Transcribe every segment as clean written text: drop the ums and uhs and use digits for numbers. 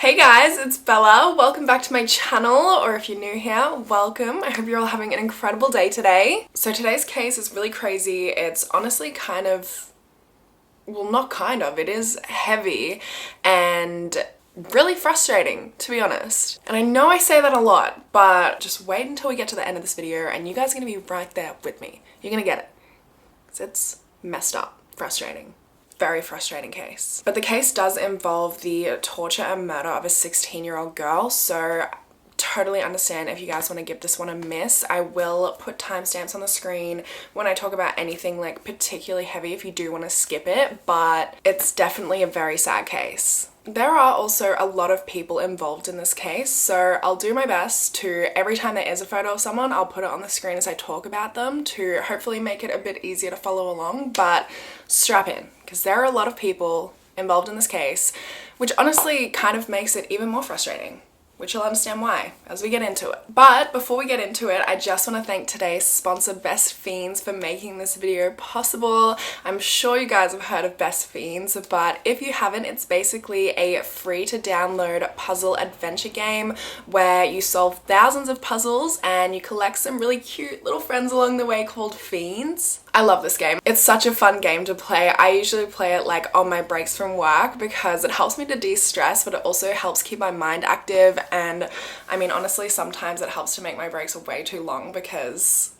Hey guys, it's Bella. Welcome back to my channel, or if you're new here, welcome. I hope you're all having an incredible day today. So today's case is really crazy. It's honestly kind of, well, not kind of, it is heavy and really frustrating, to be honest. And I know I say that a lot, but just wait until we get to the end of this video and you guys are gonna be right there with me. You're gonna get it. 'Cause it's messed up, frustrating. Very frustrating case. But the case does involve the torture and murder of a 16-year-old girl, so totally understand if you guys want to give this one a miss. I will put timestamps on the screen when I talk about anything like particularly heavy if you do want to skip it, but it's definitely a very sad case. There are also a lot of people involved in this case, so I'll do my best to, every time there is a photo of someone, I'll put it on the screen as I talk about them to hopefully make it a bit easier to follow along, but strap in, because there are a lot of people involved in this case, which honestly kind of makes it even more frustrating, which you'll understand why as we get into it. But before we get into it, I just want to thank today's sponsor, Best Fiends, for making this video possible. I'm sure you guys have heard of Best Fiends, but if you haven't, it's basically a free to download puzzle adventure game where you solve thousands of puzzles and you collect some really cute little friends along the way called fiends. I love this game. It's such a fun game to play. I usually play it like on my breaks from work because it helps me to de-stress, but it also helps keep my mind active. And I mean, honestly, sometimes it helps to make my breaks way too long because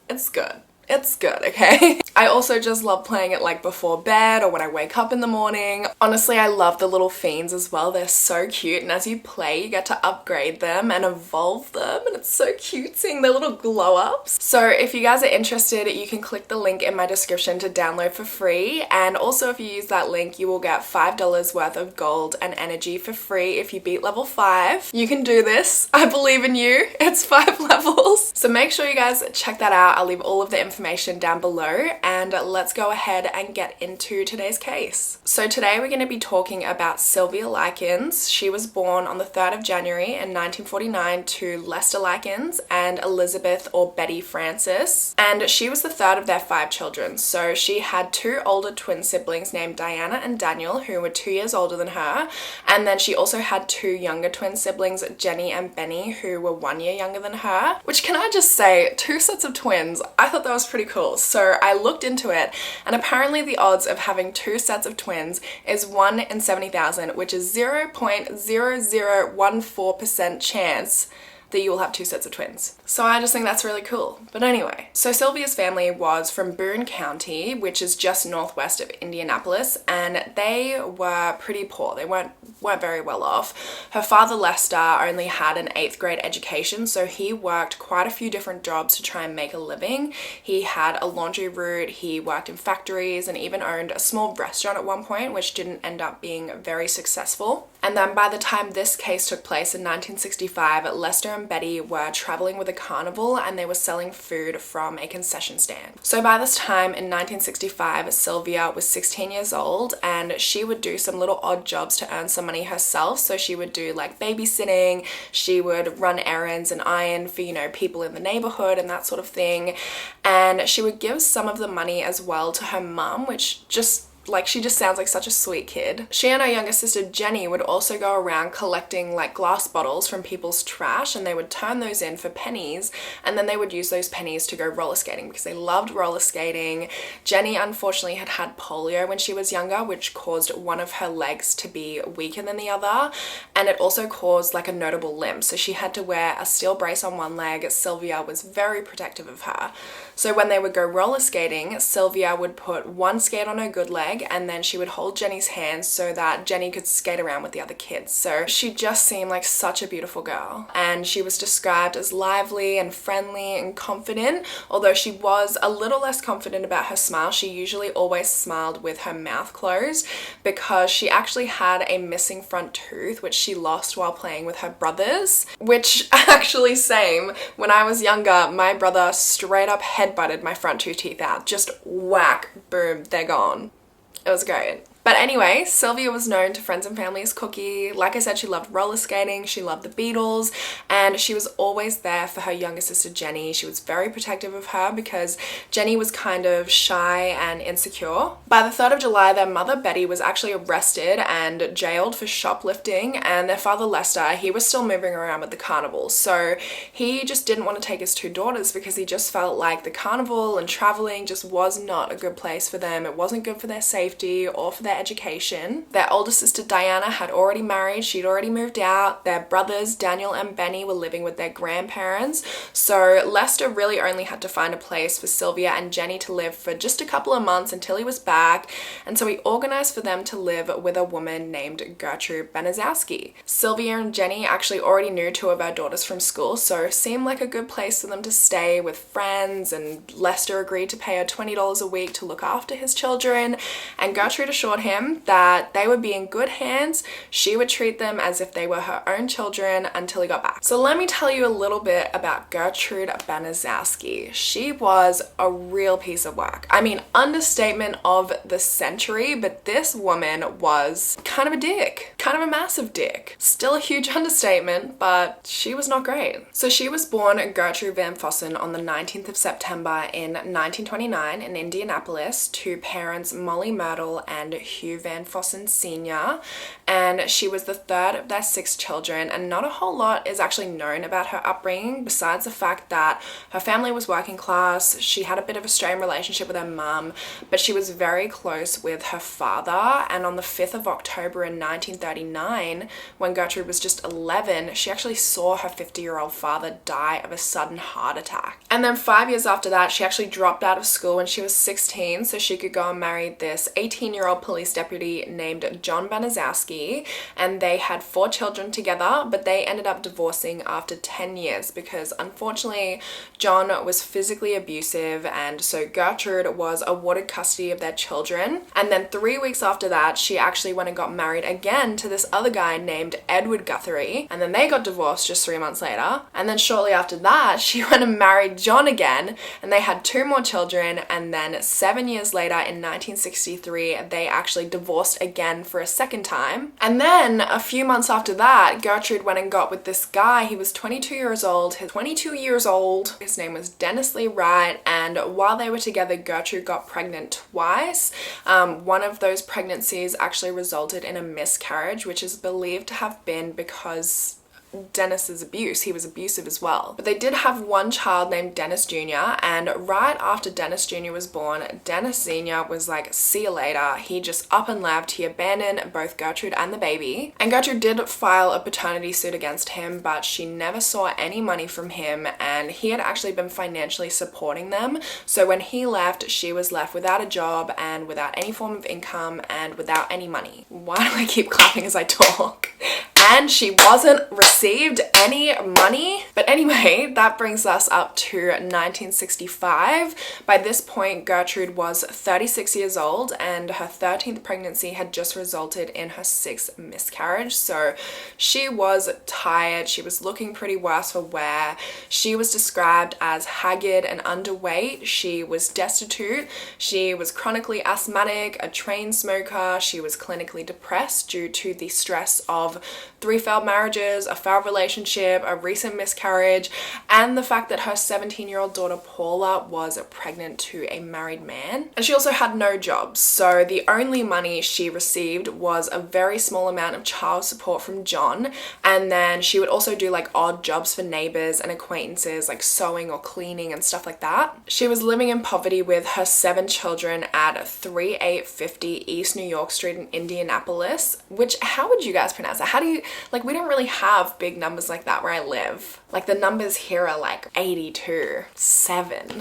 it's good. It's good, okay? I also just love playing it like before bed or when I wake up in the morning. Honestly, I love the little fiends as well. They're so cute, and as you play, you get to upgrade them and evolve them, and it's so cute seeing their little glow-ups. So if you guys are interested, you can click the link in my description to download for free, and also if you use that link, you will get $5 worth of gold and energy for free if you beat level 5. You can do this. I believe in you. It's 5 levels. So make sure you guys check that out. I'll leave all of the information down below, and let's go ahead and get into today's case. So today we're going to be talking about Sylvia Likens. She was born on the 3rd of January in 1949 to Lester Likens and Elizabeth or Betty Francis, and she was the third of their 5 children. So she had 2 older twin siblings named Diana and Daniel, who were 2 years older than her, and then she also had 2 younger twin siblings, Jenny and Benny, who were 1 year younger than her, which, can I just say, 2 sets of twins, I thought that was pretty cool. So I looked into it, and apparently the odds of having 2 sets of twins is 1 in 70,000, which is 0.0014% chance that you will have 2 sets of twins. So I just think that's really cool. But anyway, so Sylvia's family was from Boone County, which is just northwest of Indianapolis, and they were pretty poor. They weren't very well off. Her father, Lester, only had an 8th grade education, so he worked quite a few different jobs to try and make a living. He had a laundry route, he worked in factories, and even owned a small restaurant at one point, which didn't end up being very successful. And then by the time this case took place in 1965, Lester and Betty were traveling with a carnival, and they were selling food from a concession stand. So by this time in 1965, Sylvia was 16 years old, and she would do some little odd jobs to earn some money herself. So she would do like babysitting, she would run errands and iron for, you know, people in the neighborhood and that sort of thing. And she would give some of the money as well to her mum, which she just sounds like such a sweet kid. She and her younger sister Jenny would also go around collecting like glass bottles from people's trash, and they would turn those in for pennies, and then they would use those pennies to go roller skating because they loved roller skating. Jenny unfortunately had polio when she was younger, which caused one of her legs to be weaker than the other, and it also caused like a notable limp. So she had to wear a steel brace on one leg. Sylvia was very protective of her. So when they would go roller skating, Sylvia would put one skate on her good leg, and then she would hold Jenny's hand so that Jenny could skate around with the other kids. So she just seemed like such a beautiful girl, and she was described as lively and friendly and confident. Although she was a little less confident about her smile, she usually always smiled with her mouth closed because she actually had a missing front tooth which she lost while playing with her brothers, which actually same. When I was younger, my brother straight up headbutted my front 2 teeth out. Just whack, boom, they're gone. It was great. But anyway, Sylvia was known to friends and family as Cookie. Like I said, she loved roller skating, she loved the Beatles, and she was always there for her younger sister Jenny. She was very protective of her because Jenny was kind of shy and insecure. By the 3rd of July, their mother Betty was actually arrested and jailed for shoplifting, and their father Lester, he was still moving around with the carnival. So he just didn't want to take his 2 daughters because he just felt like the carnival and traveling just was not a good place for them. It wasn't good for their safety or for their education. Their older sister Diana had already married, she'd already moved out. Their brothers Daniel and Benny were living with their grandparents. So Lester really only had to find a place for Sylvia and Jenny to live for just a couple of months until he was back. And so he organized for them to live with a woman named Gertrude Baniszewski. Sylvia and Jenny actually already knew 2 of our daughters from school, so it seemed like a good place for them to stay with friends, and Lester agreed to pay her $20 a week to look after his children, and Gertrude assured him that they would be in good hands. She would treat them as if they were her own children until he got back. So let me tell you a little bit about Gertrude Baniszewski. She was a real piece of work. I mean, understatement of the century, but this woman was kind of a dick. Kind of a massive dick. Still a huge understatement, but she was not great. So she was born Gertrude Van Fossen on the 19th of September in 1929 in Indianapolis to parents Molly Myrtle and Hugh Van Fossen Sr. And she was the 3rd of their 6 children, and not a whole lot is actually known about her upbringing besides the fact that her family was working class. She had a bit of a strained relationship with her mum, but she was very close with her father. And on the 5th of October in 1939, when Gertrude was just 11, she actually saw her 50-year-old father die of a sudden heart attack. And then 5 years after that, she actually dropped out of school when she was 16 so she could go and marry this 18-year-old police deputy named John Baniszewski, and they had 4 children together, but they ended up divorcing after 10 years because unfortunately John was physically abusive, and so Gertrude was awarded custody of their children. And then 3 weeks after that, she actually went and got married again to this other guy named Edward Guthrie, and then they got divorced just 3 months later. And then shortly after that, she went and married John again, and they had 2 more children. And then 7 years later in 1963, they actually divorced again for a second time. And then a few months after that, Gertrude went and got with this guy. He was 22 years old. His name was Dennis Lee Wright, and while they were together, Gertrude got pregnant twice. One of those pregnancies actually resulted in a miscarriage, which is believed to have been because Dennis's abuse. He was abusive as well. But they did have one child named Dennis Jr., and right after Dennis Jr. was born, Dennis Sr. was like, see you later. He just up and left. He abandoned both Gertrude and the baby. And Gertrude did file a paternity suit against him, but she never saw any money from him, and he had actually been financially supporting them. So when he left, she was left without a job and without any form of income and without any money. Why do I keep clapping as I talk? And she wasn't received any money. But anyway, that brings us up to 1965. By this point, Gertrude was 36 years old, and her 13th pregnancy had just resulted in her 6th miscarriage. So she was tired. She was looking pretty worse for wear. She was described as haggard and underweight. She was destitute. She was chronically asthmatic, a train smoker. She was clinically depressed due to the stress of 3 failed marriages, a failed relationship, a recent miscarriage, and the fact that her 17-year-old daughter Paula was pregnant to a married man. And she also had no jobs, so the only money she received was a very small amount of child support from John, and then she would also do like odd jobs for neighbors and acquaintances, like sewing or cleaning and stuff like that. She was living in poverty with her 7 children at 3850 East New York Street in Indianapolis, which, how would you guys pronounce that? How do you, like, we don't really have big numbers like that where I live. Like, the numbers here are like 82, 7.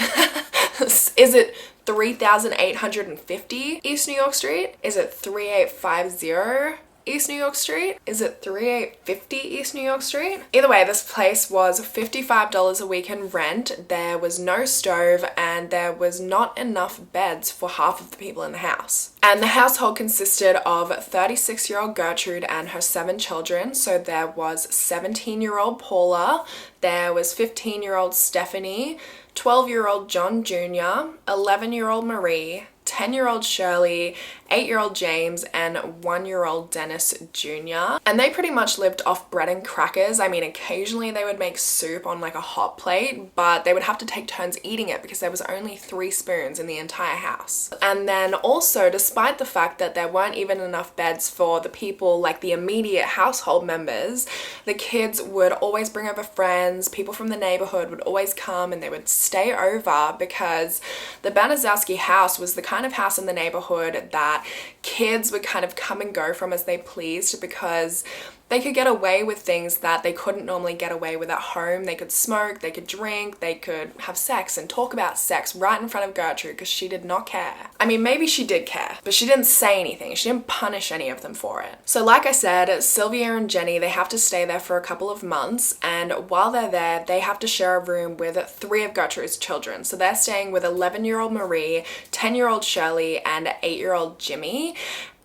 Is it 3,850 East New York Street? Is it 3850 East New York Street? Is it 3850 East New York Street? Either way, this place was $55 a week in rent. There was no stove, and there was not enough beds for half of the people in the house. And the household consisted of 36-year-old Gertrude and her 7 children. So there was 17-year-old Paula, there was 15-year-old Stephanie, 12-year-old John Jr., 11-year-old Marie, 10-year-old Shirley, 8-year-old James and 1-year-old Dennis Jr. And they pretty much lived off bread and crackers. I mean, occasionally they would make soup on like a hot plate, but they would have to take turns eating it because there was only 3 spoons in the entire house. And then also, despite the fact that there weren't even enough beds for the people, like the immediate household members, the kids would always bring over friends. People from the neighborhood would always come and they would stay over because the Baniszewski house was the kind of house in the neighborhood that kids would kind of come and go from as they pleased, because they could get away with things that they couldn't normally get away with at home. They could smoke, they could drink, they could have sex and talk about sex right in front of Gertrude because she did not care. I mean, maybe she did care, but she didn't say anything. She didn't punish any of them for it. So like I said, Sylvia and Jenny, they have to stay there for a couple of months, and while they're there, they have to share a room with 3 of Gertrude's children. So they're staying with 11-year-old Marie, 10-year-old Shirley, and 8-year-old Jimmy.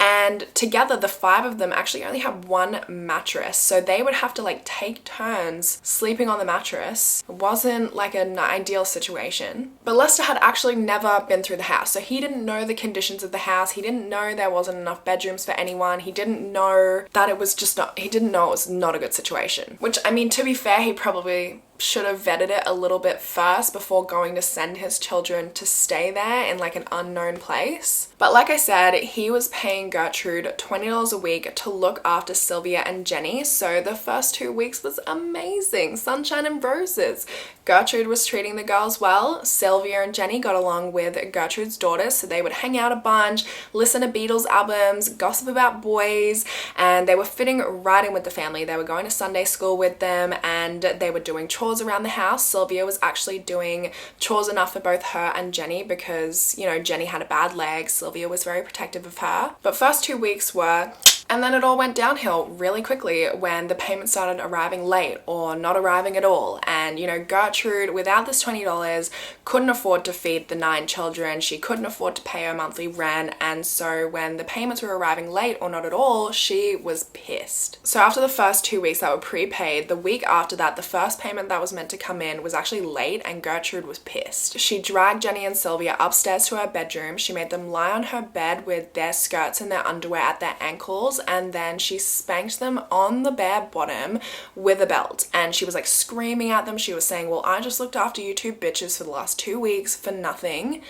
And together, the 5 of them actually only have 1 mattress. So they would have to like take turns sleeping on the mattress. It wasn't like an ideal situation. But Lester had actually never been through the house. So he didn't know the conditions of the house. He didn't know there wasn't enough bedrooms for anyone. He didn't know that it was just not, he didn't know it was not a good situation. Which, I mean, to be fair, he probably should have vetted it a little bit first before going to send his children to stay there in like an unknown place. But like I said, he was paying Gertrude $20 a week to look after Sylvia and Jenny. So the first 2 weeks was amazing, sunshine and roses. Gertrude was treating the girls well. Sylvia and Jenny got along with Gertrude's daughters, so they would hang out a bunch, listen to Beatles albums, gossip about boys, and they were fitting right in with the family. They were going to Sunday school with them, and they were doing chores around the house. Sylvia was actually doing chores enough for both her and Jenny because, you know, Jenny had a bad leg. Sylvia was very protective of her. But first 2 weeks were... And then it all went downhill really quickly when the payment started arriving late or not arriving at all. And, you know, Gertrude, without this $20, couldn't afford to feed the 9 children. She couldn't afford to pay her monthly rent. And so when the payments were arriving late or not at all, she was pissed. So after the first 2 weeks that were prepaid, the week after that, the first payment that was meant to come in was actually late, and Gertrude was pissed. She dragged Jenny and Sylvia upstairs to her bedroom. She made them lie on her bed with their skirts and their underwear at their ankles, and then she spanked them on the bare bottom with a belt. And she was like screaming at them. She was saying, well, I just looked after you 2 bitches for the last 2 weeks for nothing.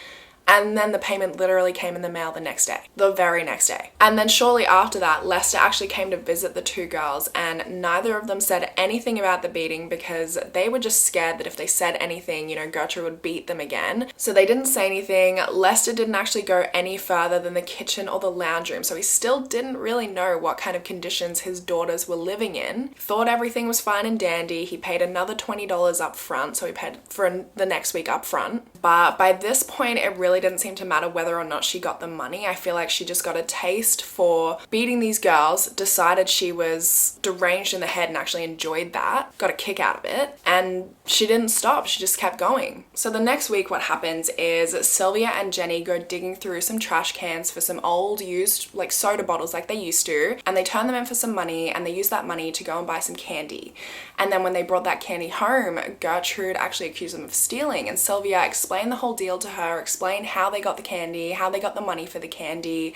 And then the payment literally came in the mail the next day, the very next day. And then shortly after that, Lester actually came to visit the 2 girls, and neither of them said anything about the beating because they were just scared that if they said anything, you know, Gertrude would beat them again. So they didn't say anything. Lester didn't actually go any further than the kitchen or the lounge room, so he still didn't really know what kind of conditions his daughters were living in. Thought everything was fine and dandy. He paid another $20 up front, so he paid for the next week up front. But by this point, it really didn't seem to matter whether or not she got the money. I feel like she just got a taste for beating these girls, decided she was deranged in the head and actually enjoyed that, got a kick out of it, and she didn't stop. She just kept going. So the next week what happens is Sylvia and Jenny go digging through some trash cans for some old used like soda bottles like they used to, and they turn them in for some money, and they use that money to go and buy some candy. And then when they brought that candy home, Gertrude actually accused them of stealing, and Sylvia explained the whole deal to her, explained how they got the candy, how they got the money for the candy,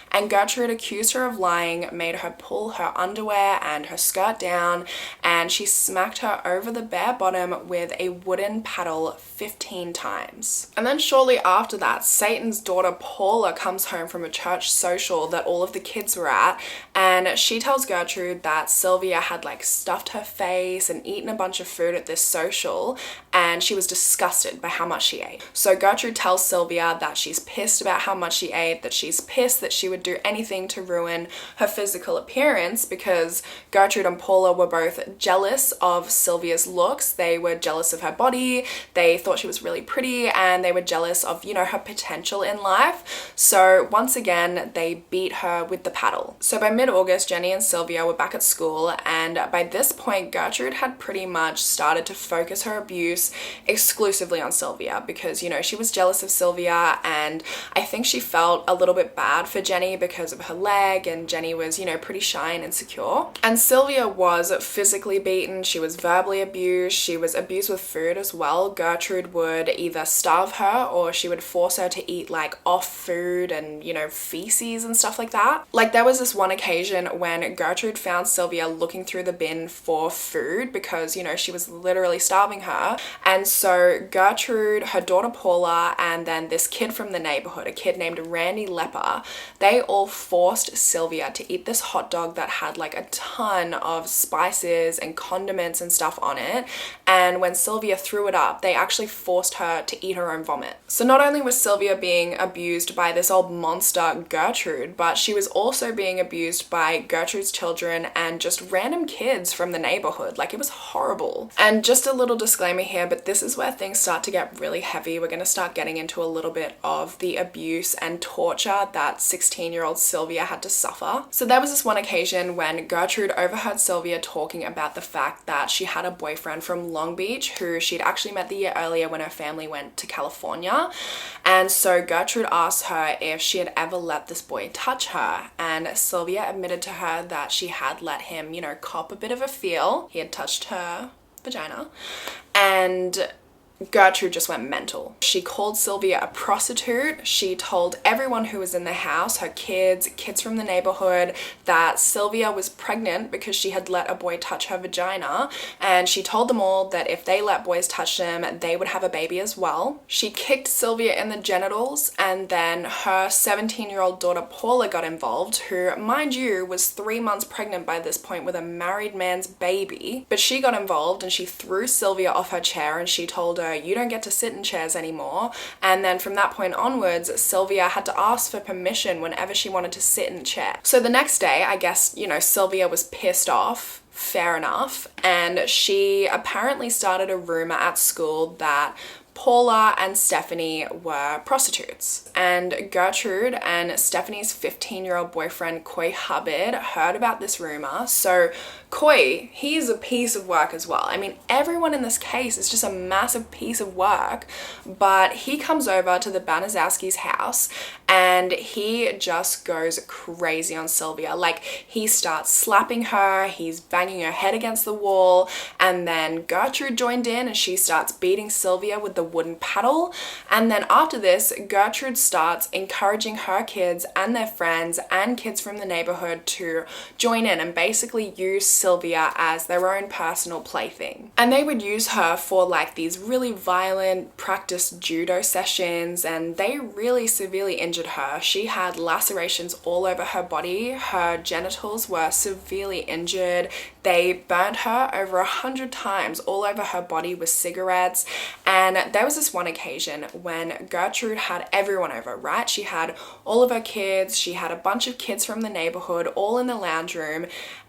and Gertrude accused her of lying, made her pull her underwear and her skirt down, and she smacked her over the bare bottom with a wooden paddle 15 times. And then shortly after that, Satan's daughter Paula comes home from a church social that all of the kids were at, and she tells Gertrude that Sylvia had like stuffed her face and eaten a bunch of food at this social, and she was disgusted by how much she ate. So Gertrude tells Sylvia that she's pissed about how much she ate, that she's pissed that she would do anything to ruin her physical appearance, because Gertrude and Paula were both jealous of Sylvia's looks. They were jealous of her body, they thought she was really pretty, and they were jealous of, you know, her potential in life. So once again, they beat her with the paddle. So by mid-August, Jenny and Sylvia were back at school, and by this point, Gertrude had pretty much started to focus her abuse exclusively on Sylvia because, you know, she was jealous of Sylvia, and I think she felt a little bit bad for Jenny Jenny because of her leg, and Jenny was, you know, pretty shy and insecure. And Sylvia was physically beaten, she was verbally abused, she was abused with food as well. Gertrude would either starve her or she would force her to eat like off food and, you know, feces and stuff like that. Like there was this one occasion when Gertrude found Sylvia looking through the bin for food because, you know, she was literally starving her. And so Gertrude, her daughter Paula, and then this kid from the neighborhood, a kid named Randy Lepper, they all forced Sylvia to eat this hot dog that had like a ton of spices and condiments and stuff on it. And when Sylvia threw it up, they actually forced her to eat her own vomit. So not only was Sylvia being abused by this old monster Gertrude, but she was also being abused by Gertrude's children and just random kids from the neighborhood. Like it was horrible. And just a little disclaimer here, but this is where things start to get really heavy. We're going to start getting into a little bit of the abuse and torture that 16-year-old Sylvia had to suffer. So there was this one occasion when Gertrude overheard Sylvia talking about the fact that she had a boyfriend from Long Beach who she'd actually met the year earlier when her family went to California. And so Gertrude asked her if she had ever let this boy touch her, and Sylvia admitted to her that she had let him, you know, cop a bit of a feel. He had touched her vagina, and Gertrude just went mental. She called Sylvia a prostitute. She told everyone who was in the house, her kids from the neighborhood, that Sylvia was pregnant because she had let a boy touch her vagina, and she told them all that if they let boys touch them, they would have a baby as well. She kicked Sylvia in the genitals, and then her 17-year-old daughter Paula got involved, who, mind you, was 3 months pregnant by this point with a married man's baby. But she got involved and she threw Sylvia off her chair and she told her, "You don't get to sit in chairs anymore." And then from that point onwards, Sylvia had to ask for permission whenever she wanted to sit in a chair. So the next day, I guess, you know, Sylvia was pissed off. Fair enough. And she apparently started a rumor at school that Paula and Stephanie were prostitutes. And Gertrude and Stephanie's 15-year-old boyfriend, Coy Hubbard, heard about this rumor. So Coy, he's a piece of work as well. I mean, everyone in this case is just a massive piece of work, but he comes over to the Baniszewski's house and he just goes crazy on Sylvia. Like, he starts slapping her, he's banging her head against the wall, and then Gertrude joined in and she starts beating Sylvia with the wooden paddle. And then after this, Gertrude starts encouraging her kids and their friends and kids from the neighborhood to join in and basically use Sylvia as their own personal plaything. And they would use her for like these really violent practice judo sessions, and they really severely injured her. She had lacerations all over her body. Her genitals were severely injured. They burnt her over 100 times all over her body with cigarettes. And there was this one occasion when Gertrude had everyone over, right? She had all of her kids, she had a bunch of kids from the neighborhood all in the lounge room,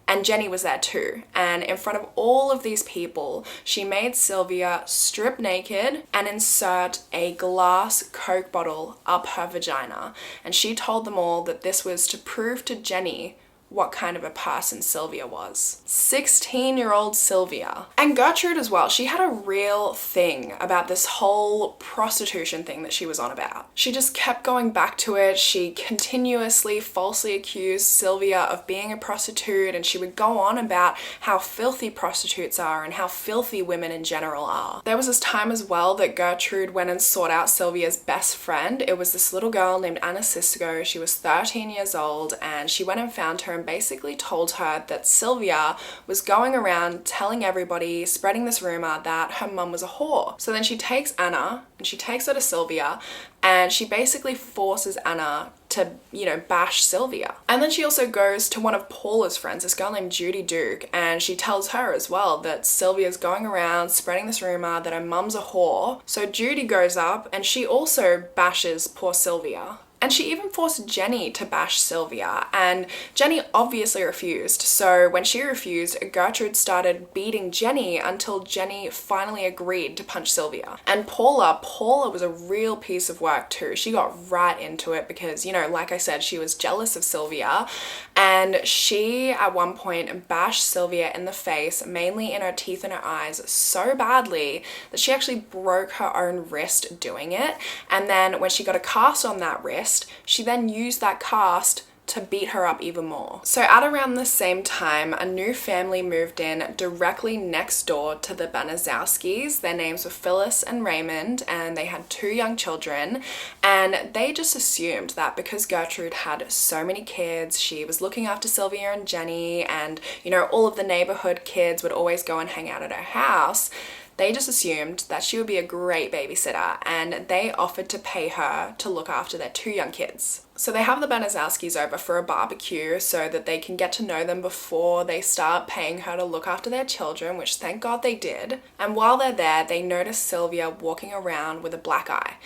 and Jenny was there too. And in front of all of these people, she made Sylvia strip naked and insert a glass Coke bottle up her vagina. And she told them all that this was to prove to Jenny what kind of a person Sylvia was. 16-year-old Sylvia. And Gertrude as well, she had a real thing about this whole prostitution thing that she was on about. She just kept going back to it. She continuously falsely accused Sylvia of being a prostitute, and she would go on about how filthy prostitutes are and how filthy women in general are. There was this time as well that Gertrude went and sought out Sylvia's best friend. It was this little girl named Anna Cisco. She was 13 years old, and she went and found her and basically told her that Sylvia was going around telling everybody, spreading this rumor that her mum was a whore. So then she takes Anna and she takes her to Sylvia, and she basically forces Anna to, you know, bash Sylvia. And then she also goes to one of Paula's friends, this girl named Judy Duke, and she tells her as well that Sylvia's going around spreading this rumor that her mum's a whore. So Judy goes up and she also bashes poor Sylvia. And she even forced Jenny to bash Sylvia, and Jenny obviously refused. So when she refused, Gertrude started beating Jenny until Jenny finally agreed to punch Sylvia. And Paula was a real piece of work too. She got right into it because, you know, like I said, she was jealous of Sylvia, and she at one point bashed Sylvia in the face, mainly in her teeth and her eyes, so badly that she actually broke her own wrist doing it. And then when she got a cast on that wrist, wrist, she then used that cast to beat her up even more. So at around the same time, a new family moved in directly next door to the Baniszewskis. Their names were Phyllis and Raymond, and they had 2 young children, and they just assumed that because Gertrude had so many kids, she was looking after Sylvia and Jenny, and you know, all of the neighborhood kids would always go and hang out at her house. They just assumed that she would be a great babysitter, and they offered to pay her to look after their 2 young kids. So they have the Baniszewskis over for a barbecue so that they can get to know them before they start paying her to look after their children, which thank God they did. And while they're there, they notice Sylvia walking around with a black eye.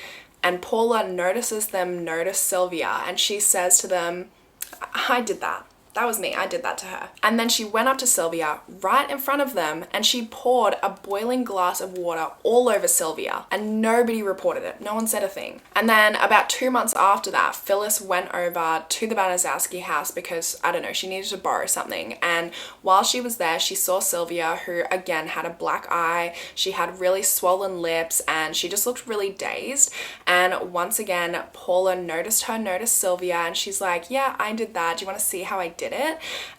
And Paula notices them notice Sylvia, and she says to them, "I did that. That was me, I did that to her." And then she went up to Sylvia right in front of them and she poured a boiling glass of water all over Sylvia, and nobody reported it. No one said a thing. And then about 2 months after that, Phyllis went over to the Baniszewski house because, I don't know, she needed to borrow something. And while she was there, she saw Sylvia, who again had a black eye. She had really swollen lips and she just looked really dazed. And once again, Paula noticed Sylvia, and she's like, "Yeah, I did that. Do you want to see how I did it?"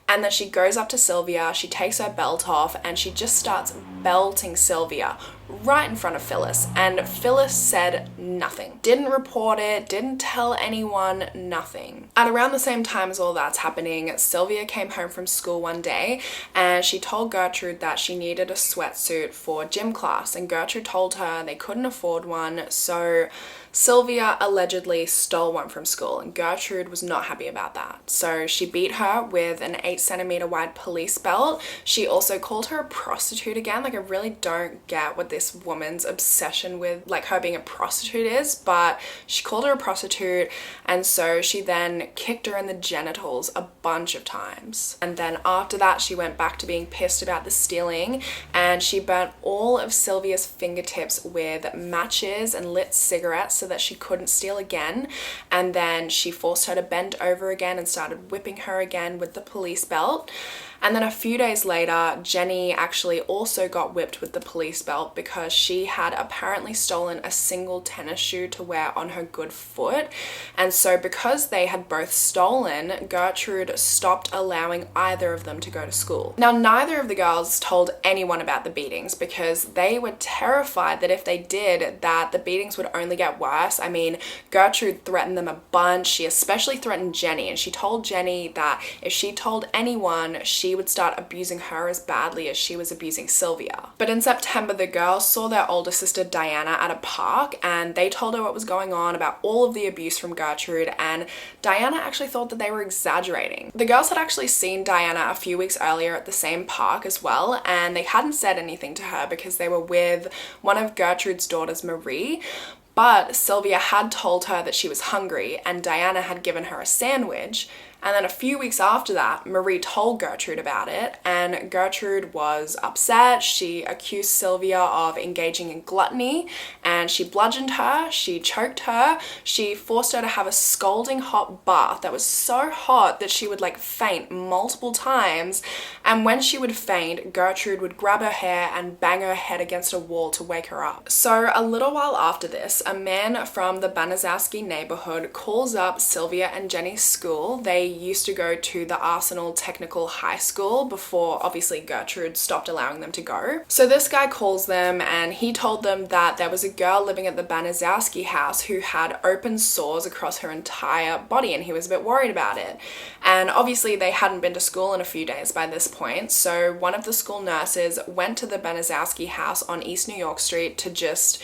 And then she goes up to Sylvia, she takes her belt off, and she just starts belting Sylvia right in front of Phyllis. And Phyllis said nothing. Didn't report it, didn't tell anyone, nothing. At around the same time as all that's happening, Sylvia came home from school one day and she told Gertrude that she needed a sweatsuit for gym class. And Gertrude told her they couldn't afford one, so Sylvia allegedly stole one from school, and Gertrude was not happy about that. So she beat her with an 8 centimeter wide police belt. She also called her a prostitute again. Like, I really don't get what this woman's obsession with like her being a prostitute is, but she called her a prostitute, and so she then kicked her in the genitals a bunch of times. And then after that, she went back to being pissed about the stealing, and she burnt all of Sylvia's fingertips with matches and lit cigarettes so that she couldn't steal again. And then she forced her to bend over again and started whipping her again with the police belt. And then a few days later, Jenny actually also got whipped with the police belt because she had apparently stolen a single tennis shoe to wear on her good foot. And so because they had both stolen, Gertrude stopped allowing either of them to go to school. Now, neither of the girls told anyone about the beatings because they were terrified that if they did, that the beatings would only get worse. I mean, Gertrude threatened them a bunch. She especially threatened Jenny, and she told Jenny that if she told anyone, she would start abusing her as badly as she was abusing Sylvia. But in September, the girls saw their older sister Diana at a park, and they told her what was going on about all of the abuse from Gertrude, and Diana actually thought that they were exaggerating. The girls had actually seen Diana a few weeks earlier at the same park as well, and they hadn't said anything to her because they were with one of Gertrude's daughters, Marie. But Sylvia had told her that she was hungry, and Diana had given her a sandwich. And then a few weeks after that, Marie told Gertrude about it, and Gertrude was upset. She accused Sylvia of engaging in gluttony, and she bludgeoned her, she choked her, she forced her to have a scalding hot bath that was so hot that she would like faint multiple times. And when she would faint, Gertrude would grab her hair and bang her head against a wall to wake her up. So a little while after this, a man from the Baniszewski neighborhood calls up Sylvia and Jenny's school. They used to go to the Arsenal Technical High School before obviously Gertrude stopped allowing them to go. So this guy calls them and he told them that there was a girl living at the Baniszewski house who had open sores across her entire body, and he was a bit worried about it. And obviously they hadn't been to school in a few days by this point, so one of the school nurses went to the Baniszewski house on East New York Street to just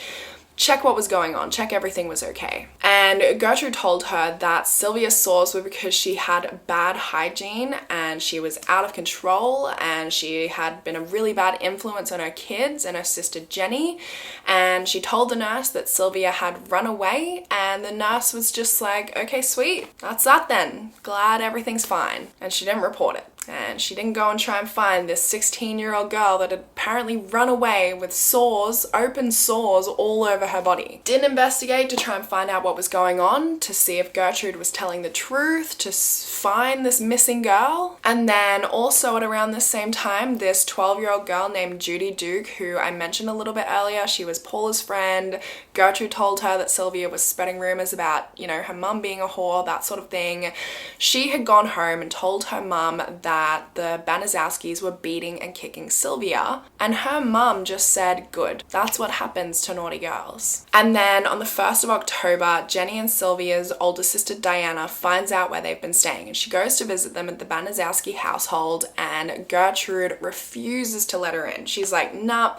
check what was going on, check everything was okay. And Gertrude told her that Sylvia's sores were because she had bad hygiene and she was out of control, and she had been a really bad influence on her kids and her sister Jenny. And she told the nurse that Sylvia had run away, and the nurse was just like, okay, sweet, that's that then. Glad everything's fine. And she didn't report it. And she didn't go and try and find this 16-year-old girl that had apparently run away with sores, open sores all over her body. Didn't investigate to try and find out what was going on, to see if Gertrude was telling the truth, to find this missing girl. And then also at around the same time, this 12-year-old girl named Judy Duke, who I mentioned a little bit earlier, she was Paula's friend. Gertrude told her that Sylvia was spreading rumors about, you know, her mum being a whore, that sort of thing. She had gone home and told her mum that the Baniszewskis were beating and kicking Sylvia, and her mum just said, good, that's what happens to naughty girls. And then on the 1st of October, Jenny and Sylvia's older sister Diana finds out where they've been staying, and she goes to visit them at the Baniszewski household, and Gertrude refuses to let her in. She's like, nah,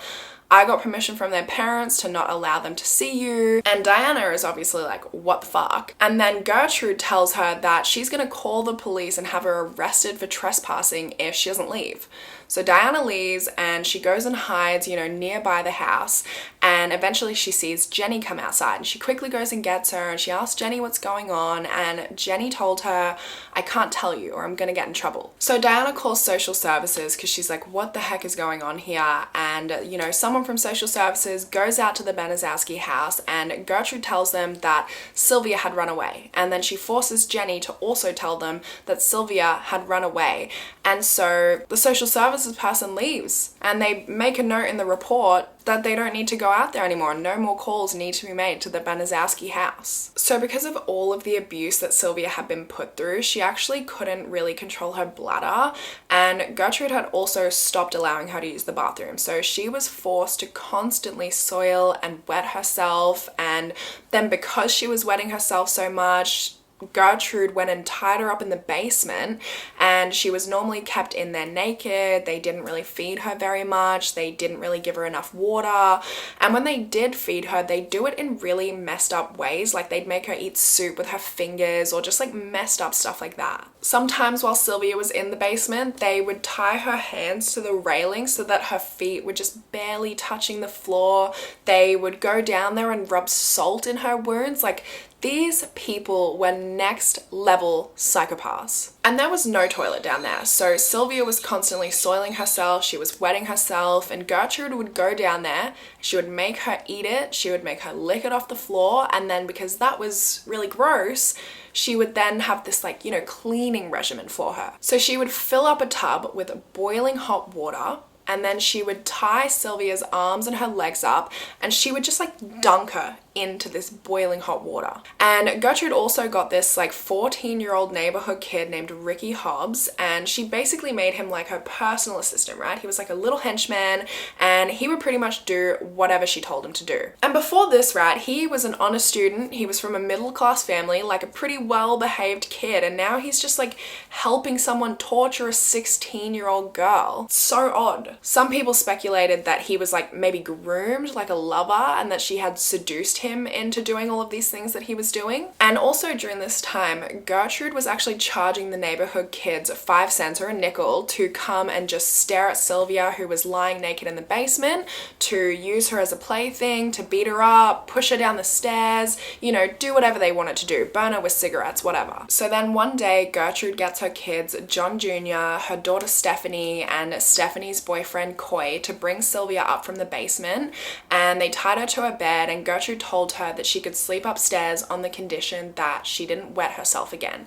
I got permission from their parents to not allow them to see you. And Diana is obviously like, what the fuck? And then Gertrude tells her that she's gonna call the police and have her arrested for trespassing if she doesn't leave. So Diana leaves and she goes and hides, you know, nearby the house, and eventually she sees Jenny come outside, and she quickly goes and gets her, and she asks Jenny what's going on, and Jenny told her, I can't tell you or I'm gonna get in trouble. So Diana calls social services because she's like, what the heck is going on here? And you know, someone from social services goes out to the Baniszewski house, and Gertrude tells them that Sylvia had run away, and then she forces Jenny to also tell them that Sylvia had run away. And so the social services person leaves, and they make a note in the report that they don't need to go out there anymore. No more calls need to be made to the Baniszewski house. So because of all of the abuse that Sylvia had been put through, she actually couldn't really control her bladder, and Gertrude had also stopped allowing her to use the bathroom. So she was forced to constantly soil and wet herself, and then because she was wetting herself so much, Gertrude went and tied her up in the basement, and she was normally kept in there naked. They didn't really feed her very much. They didn't really give her enough water. And when they did feed her, they'd do it in really messed up ways. Like they'd make her eat soup with her fingers or just like messed up stuff like that. Sometimes while Sylvia was in the basement, they would tie her hands to the railing so that her feet were just barely touching the floor. They would go down there and rub salt in her wounds. Like, these people were next level psychopaths. And there was no toilet down there, so Sylvia was constantly soiling herself, she was wetting herself, and Gertrude would go down there, she would make her eat it, she would make her lick it off the floor, and then because that was really gross, she would then have this like, you know, cleaning regimen for her. So she would fill up a tub with boiling hot water, and then she would tie Sylvia's arms and her legs up, and she would just like dunk her into this boiling hot water. And Gertrude also got this like 14-year-old neighborhood kid named Ricky Hobbs, and she basically made him like her personal assistant, right? He was like a little henchman, and he would pretty much do whatever she told him to do. And before this, right, he was an honor student, he was from a middle-class family, like a pretty well-behaved kid, and now he's just like helping someone torture a 16-year-old girl. So odd. Some people speculated that he was like maybe groomed like a lover, and that she had seduced him into doing all of these things that he was doing. And also during this time, Gertrude was actually charging the neighborhood kids 5 cents or a nickel to come and just stare at Sylvia, who was lying naked in the basement, to use her as a plaything, to beat her up, push her down the stairs, you know, do whatever they wanted to do, burn her with cigarettes, whatever. So then one day, Gertrude gets her kids, John Jr., her daughter Stephanie, and Stephanie's boyfriend Coy, to bring Sylvia up from the basement, and they tied her to her bed, and Gertrude told her that she could sleep upstairs on the condition that she didn't wet herself again.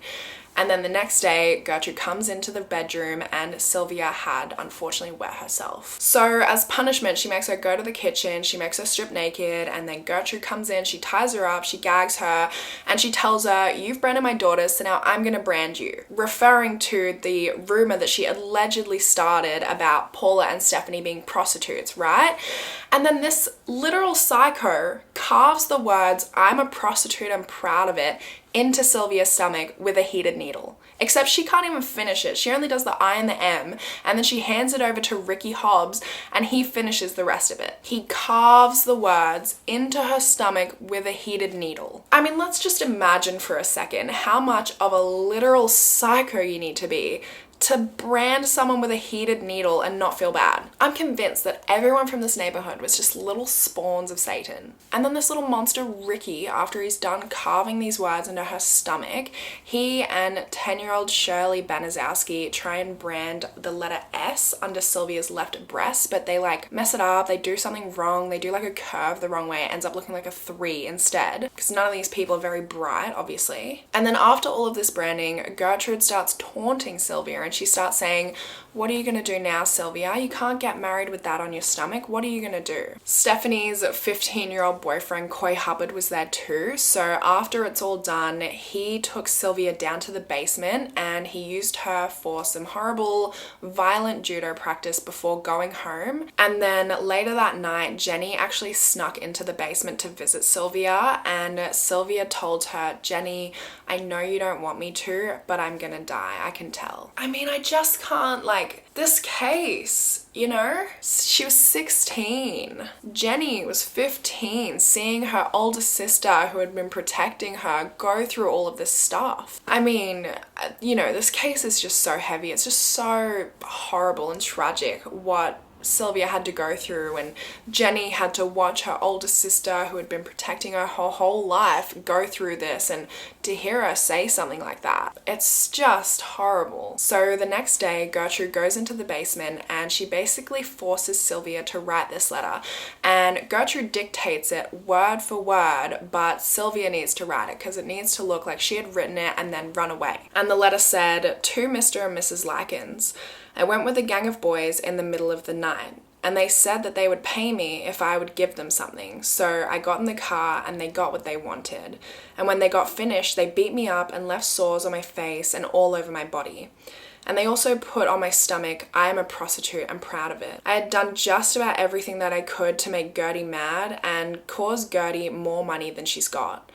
And then the next day, Gertrude comes into the bedroom and Sylvia had unfortunately wet herself. So as punishment, she makes her go to the kitchen, she makes her strip naked, and then Gertrude comes in, she ties her up, she gags her, and she tells her, you've branded my daughter, so now I'm gonna brand you. Referring to the rumor that she allegedly started about Paula and Stephanie being prostitutes, right? And then this literal psycho carves the words, I'm a prostitute, I'm proud of it, into Sylvia's stomach with a heated needle. Except she can't even finish it. She only does the I and the M, and then she hands it over to Ricky Hobbs, and he finishes the rest of it. He carves the words into her stomach with a heated needle. I mean, let's just imagine for a second how much of a literal psycho you need to be to brand someone with a heated needle and not feel bad. I'm convinced that everyone from this neighborhood was just little spawns of Satan. And then this little monster Ricky, after he's done carving these words into her stomach, he and 10-year-old Shirley Baniszewski try and brand the letter S under Sylvia's left breast, but they like mess it up, they do something wrong, they do like a curve the wrong way, it ends up looking like a 3 instead, because none of these people are very bright, obviously. And then after all of this branding, Gertrude starts taunting Sylvia and she starts saying, "What are you gonna do now, Sylvia? You can't get married with that on your stomach. What are you gonna do?" Stephanie's 15-year-old boyfriend, Coy Hubbard, was there too. So after it's all done, he took Sylvia down to the basement and he used her for some horrible, violent judo practice before going home. And then later that night, Jenny actually snuck into the basement to visit Sylvia, and Sylvia told her, "Jenny, I know you don't want me to, but I'm gonna die. I can tell." I mean, I just can't, like, this case, you know? She was 16. Jenny was 15, seeing her older sister who had been protecting her go through all of this stuff. I mean, you know, this case is just so heavy. It's just so horrible and tragic what Sylvia had to go through, and Jenny had to watch her older sister who had been protecting her whole life go through this, and to hear her say something like that, it's just horrible. So the next day, Gertrude goes into the basement and she basically forces Sylvia to write this letter, and Gertrude dictates it word for word, but Sylvia needs to write it because it needs to look like she had written it and then run away. And the letter said, "To Mr. and Mrs. Likens, I went with a gang of boys in the middle of the night, and they said that they would pay me if I would give them something. So I got in the car and they got what they wanted. And when they got finished, they beat me up and left sores on my face and all over my body. And they also put on my stomach, 'I am a prostitute, I'm proud of it.' I had done just about everything that I could to make Gertie mad and cause Gertie more money than she's got.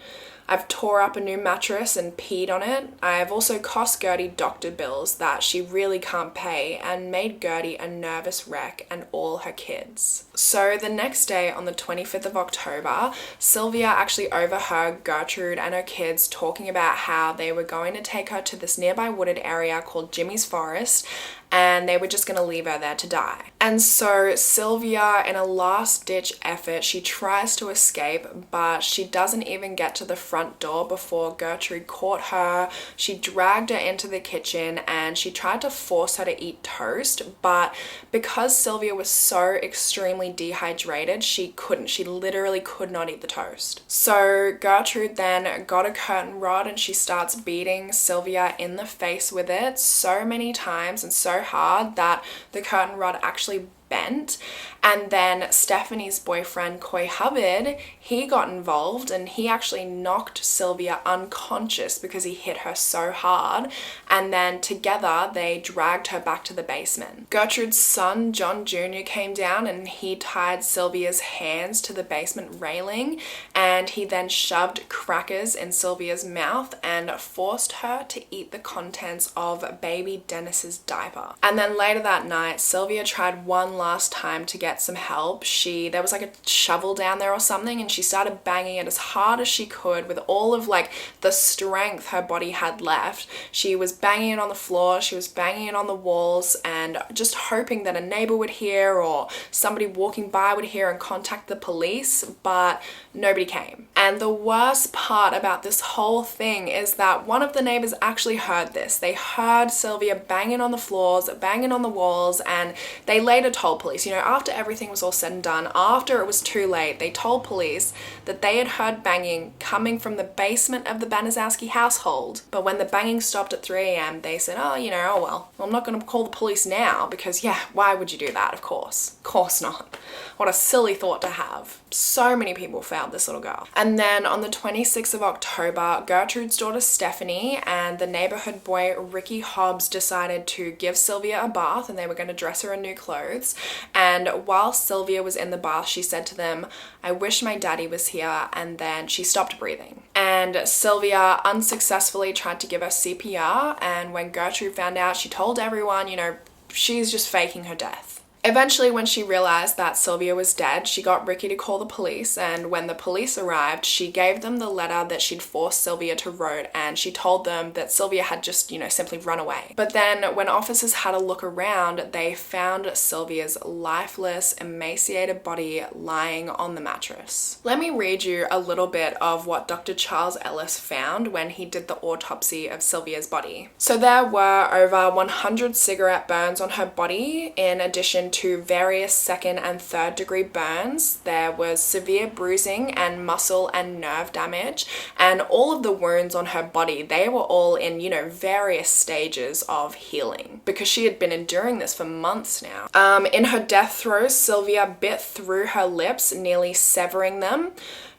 I've tore up a new mattress and peed on it. I have also cost Gertie doctor bills that she really can't pay and made Gertie a nervous wreck and all her kids." So the next day, on the 25th of October, Sylvia actually overheard Gertrude and her kids talking about how they were going to take her to this nearby wooded area called Jimmy's Forest, and they were just going to leave her there to die. And so Sylvia, in a last-ditch effort, she tries to escape, but she doesn't even get to the front door before Gertrude caught her. She dragged her into the kitchen and she tried to force her to eat toast, but because Sylvia was so extremely dehydrated, she couldn't. She literally could not eat the toast. So Gertrude then got a curtain rod and she starts beating Sylvia in the face with it so many times and so hard that the curtain rod actually bent. And then Stephanie's boyfriend, Coy Hubbard, he got involved and he actually knocked Sylvia unconscious because he hit her so hard. And then together they dragged her back to the basement. Gertrude's son, John Jr., came down and he tied Sylvia's hands to the basement railing, and he then shoved crackers in Sylvia's mouth and forced her to eat the contents of baby Dennis's diaper. And then later that night, Sylvia tried one last time to get some help. There was like a shovel down there or something, and she started banging it as hard as she could with all of like the strength her body had left. She was banging it on the floor, she was banging it on the walls, and just hoping that a neighbor would hear or somebody walking by would hear and contact the police, but nobody came. And the worst part about this whole thing is that one of the neighbors actually heard this. They heard Sylvia banging on the floors, banging on the walls, and they later told police, you know, after everything was all said and done, after it was too late, they told police that they had heard banging coming from the basement of the Baniszewski household. But when the banging stopped at 3 a.m, they said, well, I'm not going to call the police now because, yeah, why would you do that? Of course not. What a silly thought to have. So many people failed this little girl. And then on the 26th of October, Gertrude's daughter Stephanie and the neighborhood boy Ricky Hobbs decided to give Sylvia a bath, and they were going to dress her in new clothes. And while Sylvia was in the bath, she said to them, "I wish my daddy was here," and then she stopped breathing. And Sylvia unsuccessfully tried to give her CPR, and when Gertrude found out, she told everyone, you know, she's just faking her death. Eventually, when she realized that Sylvia was dead, she got Ricky to call the police, and when the police arrived, she gave them the letter that she'd forced Sylvia to write, and she told them that Sylvia had just, simply run away. But then when officers had a look around, they found Sylvia's lifeless, emaciated body lying on the mattress. Let me read you a little bit of what Dr. Charles Ellis found when he did the autopsy of Sylvia's body. So there were over 100 cigarette burns on her body, in addition to various second and third degree burns. There was severe bruising and muscle and nerve damage, and all of the wounds on her body, they were all in, various stages of healing, because she had been enduring this for months now. In her death throes, Sylvia bit through her lips, nearly severing them.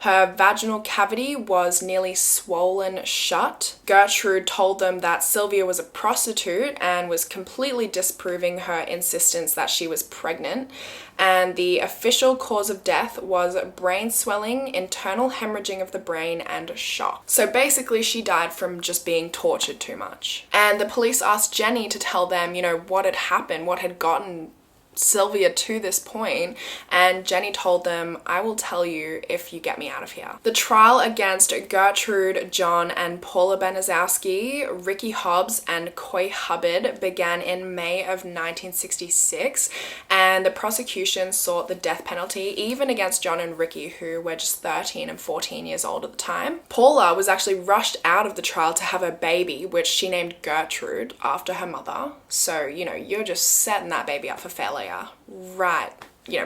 Her vaginal cavity was nearly swollen shut. Gertrude told them that Sylvia was a prostitute and was completely disproving her insistence that she was pregnant. And the official cause of death was brain swelling, internal hemorrhaging of the brain, and shock. So basically, she died from just being tortured too much. And the police asked Jenny to tell them, what had happened, what had gotten Sylvia to this point, and Jenny told them, "I will tell you if you get me out of here." The trial against Gertrude, John, and Paula Baniszewski, Ricky Hobbs, and Coy Hubbard began in May of 1966, and the prosecution sought the death penalty even against John and Ricky, who were just 13 and 14 years old at the time. Paula was actually rushed out of the trial to have a baby, which she named Gertrude after her mother. So, you're just setting that baby up for failure. Right,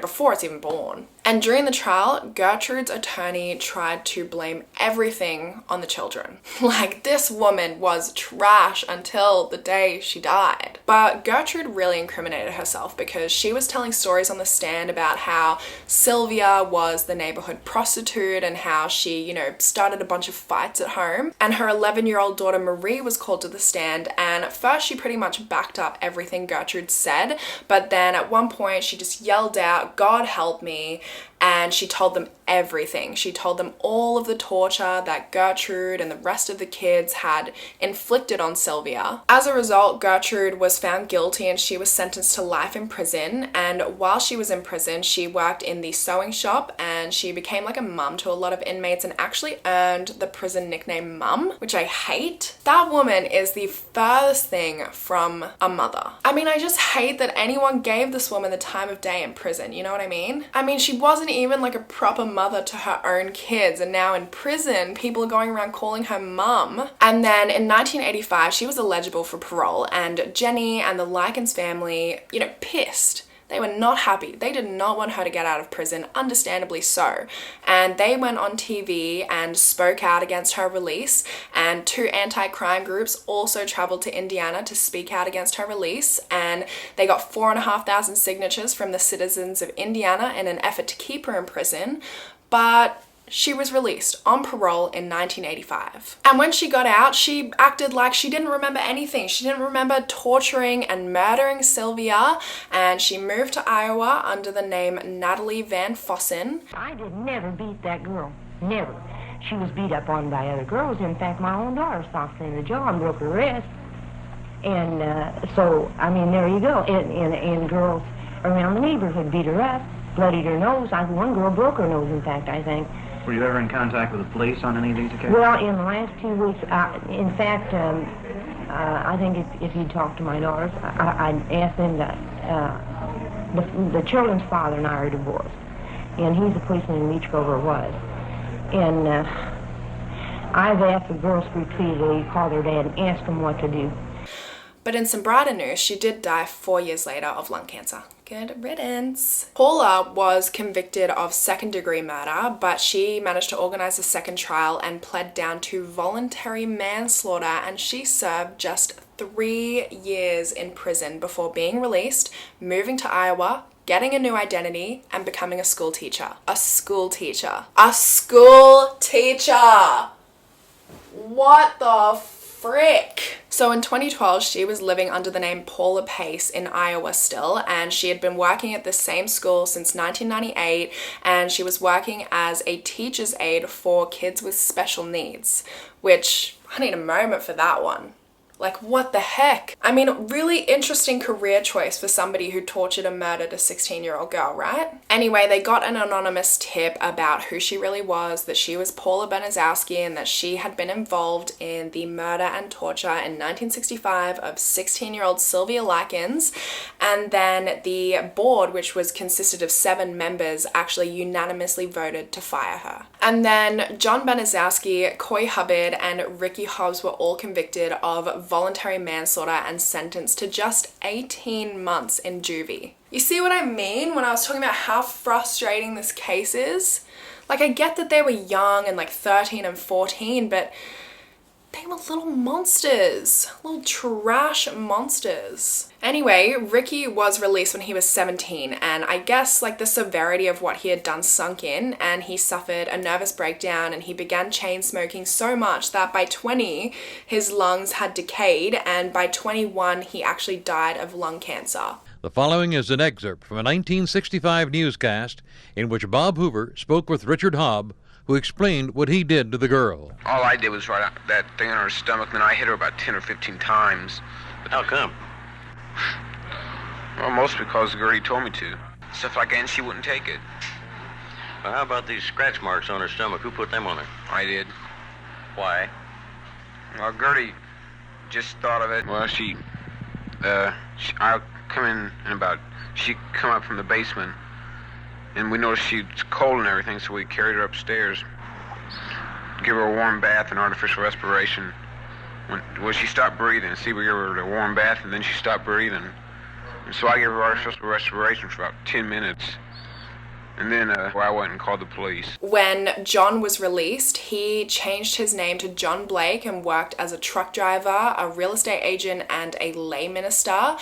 before it's even born. And during the trial, Gertrude's attorney tried to blame everything on the children. Like, this woman was trash until the day she died. But Gertrude really incriminated herself because she was telling stories on the stand about how Sylvia was the neighborhood prostitute and how she, started a bunch of fights at home. And her 11-year-old daughter Marie was called to the stand, and at first she pretty much backed up everything Gertrude said, but then at one point she just yelled out, "God help me," and she told them everything. She told them all of the torture that Gertrude and the rest of the kids had inflicted on Sylvia. As a result, Gertrude was found guilty and she was sentenced to life in prison. And while she was in prison, she worked in the sewing shop and she became like a mum to a lot of inmates and actually earned the prison nickname Mum, which I hate. That woman is the furthest thing from a mother. I just hate that anyone gave this woman the time of day in prison, you know what I mean? She wasn't even like a proper mother to her own kids, and now in prison people are going around calling her mum. And then in 1985 she was eligible for parole, and Jenny and the Likens family, pissed. They were not happy. They did not want her to get out of prison, understandably so. And they went on TV and spoke out against her release, and 2 anti-crime groups also traveled to Indiana to speak out against her release, and they got 4,500 signatures from the citizens of Indiana in an effort to keep her in prison. But she was released on parole in 1985. And when she got out, she acted like she didn't remember anything. She didn't remember torturing and murdering Sylvia, and she moved to Iowa under the name Natalie Van Fossen. I did never beat that girl. Never. She was beat up on by other girls. In fact, my own daughter socked her in the jaw and broke her wrist. And there you go. And girls around the neighborhood beat her up, bloodied her nose. One girl broke her nose, in fact, I think. Were you ever in contact with the police on any of these occasions? Well, in the last few weeks, in fact, I think if you'd talk to my daughters, I'd ask them that the children's father and I are divorced, and he's a policeman in Leech Grove, or was. And I've asked the girls repeatedly to call their dad and ask him what to do. But in some brighter news, she did die 4 years later of lung cancer. Good riddance. Paula was convicted of 2nd-degree murder, but she managed to organize a second trial and pled down to voluntary manslaughter, and she served just 3 years in prison before being released, moving to Iowa, getting a new identity, and becoming a school teacher. A school teacher. A school teacher! What the frick? So in 2012, she was living under the name Paula Pace in Iowa still, and she had been working at the same school since 1998, and she was working as a teacher's aide for kids with special needs, which I need a moment for that one. Like, what the heck? I mean, really interesting career choice for somebody who tortured and murdered a 16-year-old girl, right? Anyway, they got an anonymous tip about who she really was, that she was Paula Baniszewski, and that she had been involved in the murder and torture in 1965 of 16-year-old Sylvia Likens. And then the board, which was consisted of 7 members, actually unanimously voted to fire her. And then John Baniszewski, Coy Hubbard, and Ricky Hobbs were all convicted of voluntary manslaughter and sentenced to just 18 months in juvie. You see what I mean when I was talking about how frustrating this case is? Like, I get that they were young and like 13 and 14, but they were little monsters, little trash monsters. Anyway, Ricky was released when he was 17, and I guess like the severity of what he had done sunk in, and he suffered a nervous breakdown, and he began chain smoking so much that by 20 his lungs had decayed, and by 21 he actually died of lung cancer. The following is an excerpt from a 1965 newscast in which Bob Hoover spoke with Richard Hobb, who explained what he did to the girl. All I did was write out that thing on her stomach, and then I hit her about 10 or 15 times. But how come? Well, mostly because Gertie told me to. Stuff like that, and she wouldn't take it. Well, how about these scratch marks on her stomach? Who put them on her? I did. Why? Well, Gertie just thought of it. Well, I'll come in and she come up from the basement, and we noticed she was cold and everything, so we carried her upstairs. Give her a warm bath and artificial respiration. When she stopped breathing, we gave her a warm bath, and then she stopped breathing. And so I gave her artificial respiration for about 10 minutes. And then I went and called the police. When John was released, he changed his name to John Blake and worked as a truck driver, a real estate agent, and a lay minister.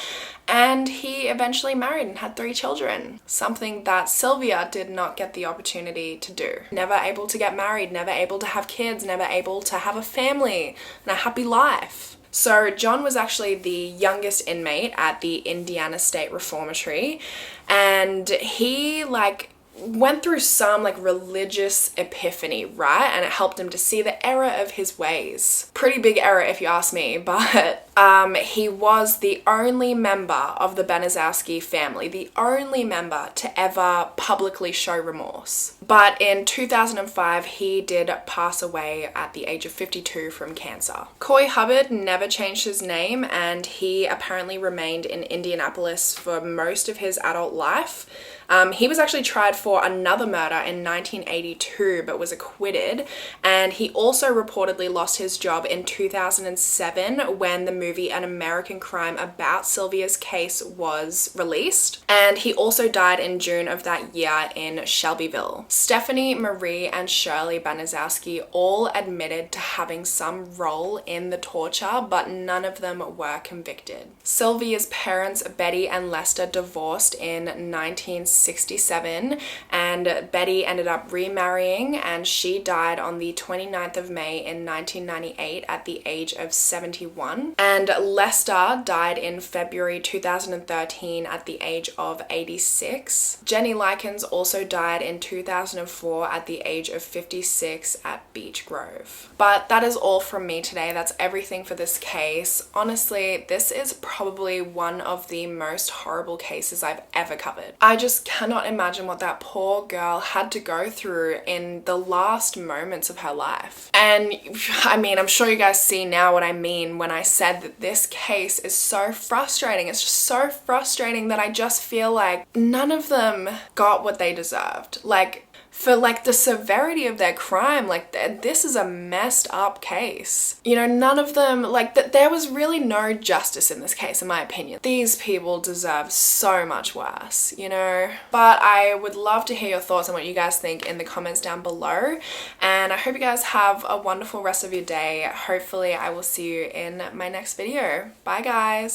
And he eventually married and had 3 children, something that Sylvia did not get the opportunity to do. Never able to get married, never able to have kids, never able to have a family and a happy life. So John was actually the youngest inmate at the Indiana State Reformatory, and he went through some religious epiphany, right? And it helped him to see the error of his ways. Pretty big error if you ask me, but he was the only member of the Baniszewski family, the only member to ever publicly show remorse. But in 2005, he did pass away at the age of 52 from cancer. Coy Hubbard never changed his name, and he apparently remained in Indianapolis for most of his adult life. He was actually tried for another murder in 1982 but was acquitted, and he also reportedly lost his job in 2007 when the movie An American Crime about Sylvia's case was released, and he also died in June of that year in Shelbyville. Stephanie, Marie, and Shirley Baniszewski all admitted to having some role in the torture, but none of them were convicted. Sylvia's parents, Betty and Lester, divorced in 1967, and Betty ended up remarrying, and she died on the 29th of May in 1998 at the age of 71. And Lester died in February 2013 at the age of 86. Jenny Likens also died in 2004 at the age of 56 at Beech Grove. But that is all from me today. That's everything for this case. Honestly, this is probably one of the most horrible cases I've ever covered. I just cannot imagine what that poor girl had to go through in the last moments of her life. And I mean, I'm sure you guys see now what I mean when I said that this case is so frustrating. It's just so frustrating that I just feel like none of them got what they deserved. For the severity of their crime, this is a messed up case. You know, none of them, there was really no justice in this case, in my opinion. These people deserve so much worse, you know? But I would love to hear your thoughts on what you guys think in the comments down below. And I hope you guys have a wonderful rest of your day. Hopefully I will see you in my next video. Bye guys.